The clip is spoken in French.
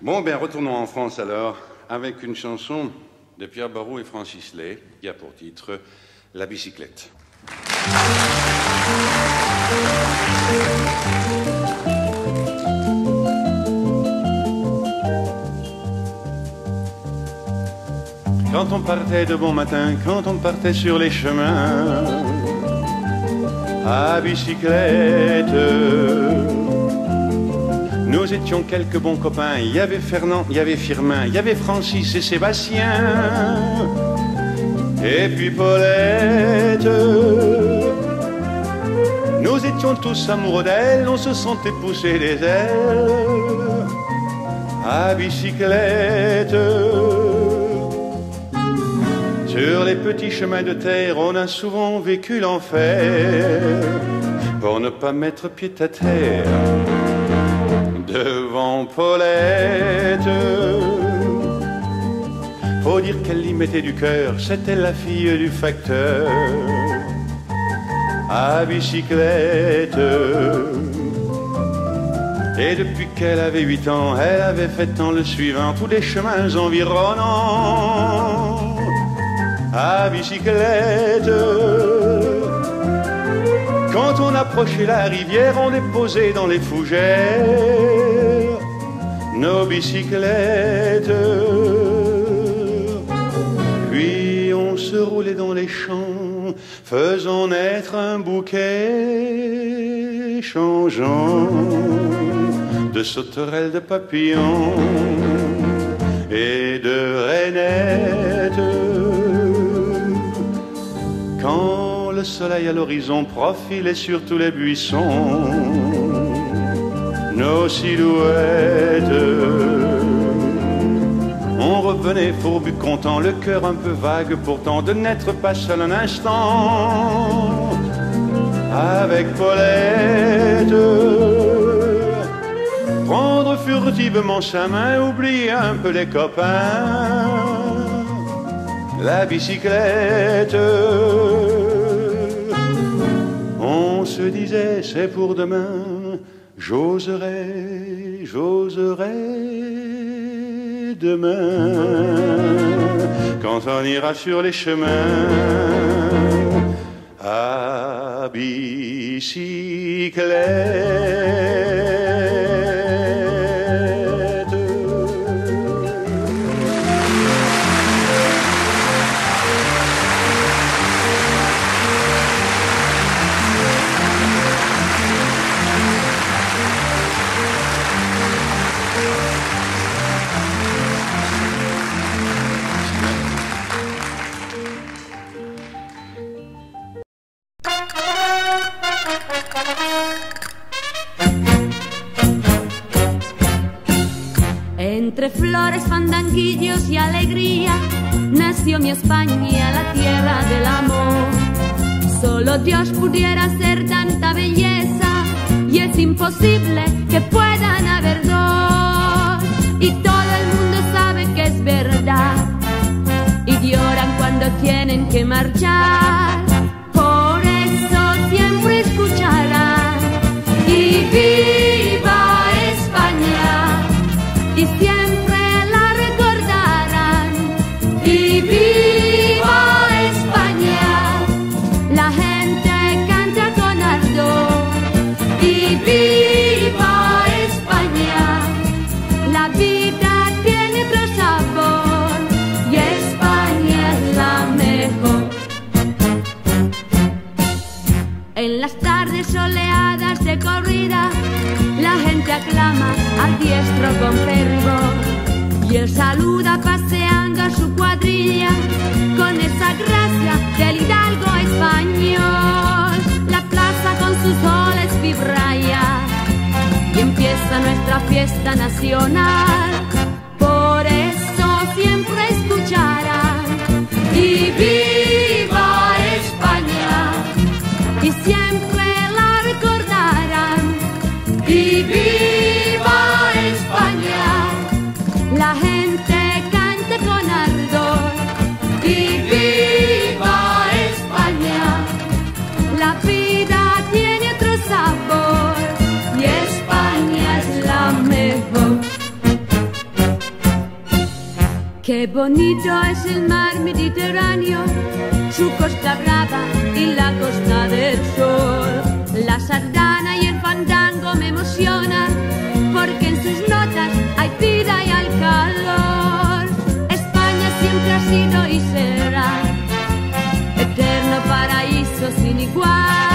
Bon, bien, retournons en France alors, avec une chanson de Pierre Barou et Francis Lay, qui a pour titre « La bicyclette ». Quand on partait de bon matin, quand on partait sur les chemins, à bicyclette, nous étions quelques bons copains. Il y avait Fernand, il y avait Firmin, il y avait Francis et Sébastien, et puis Paulette. Nous étions tous amoureux d'elle, on se sentait pousser des ailes à bicyclette. Sur les petits chemins de terre, on a souvent vécu l'enfer pour ne pas mettre pied à terre devant Paulette. Faut dire qu'elle y mettait du cœur, c'était la fille du facteur à bicyclette. Et depuis qu'elle avait 8 ans, elle avait fait en le suivant tous les chemins environnants à bicyclette. Quand on approchait la rivière, on déposait dans les fougères nos bicyclettes. Puis on se roulait dans les champs, faisant naître un bouquet changeant de sauterelles, de papillons et de rainettes. Quand le soleil à l'horizon profilait sur tous les buissons nos silhouettes, on revenait fourbu content, le cœur un peu vague pourtant de n'être pas seul un instant avec Paulette. Prendre furtivement sa main, oublier un peu les copains, la bicyclette. On se disait c'est pour demain, j'oserai, j'oserai demain, quand on ira sur les chemins à bicyclette. Entre flores, fandanguillos y alegría nació mi España, la tierra del amor. Solo Dios pudiera hacer tanta belleza y es imposible que puedan haber dos. Y todo el mundo sabe que es verdad y lloran cuando tienen que marchar. Por eso siempre escucharán y viva España, y siempre la recordarán y viva España. La gente canta con ardor y viva España. La vida tiene otro sabor y España es la mejor. En las tardes soleadas de corrida la gente aclama al diestro con fervor y él saluda paseando a su cuadrilla con esa gracia del hidalgo español. La plaza con sus soles vibra ya y empieza nuestra fiesta nacional. Por eso siempre escucharán y viva España, y siempre la recordarán y viva España. La gente canta con ardor y viva España. La vida tiene otro sabor y España es la mejor. Qué bonito es el mar Mediterráneo, su costa brava y la costa del sol. La sardana y el fandango me emocionan porque en sus notas hay vida y hay calor. España siempre ha sido y será eterno paraíso sin igual.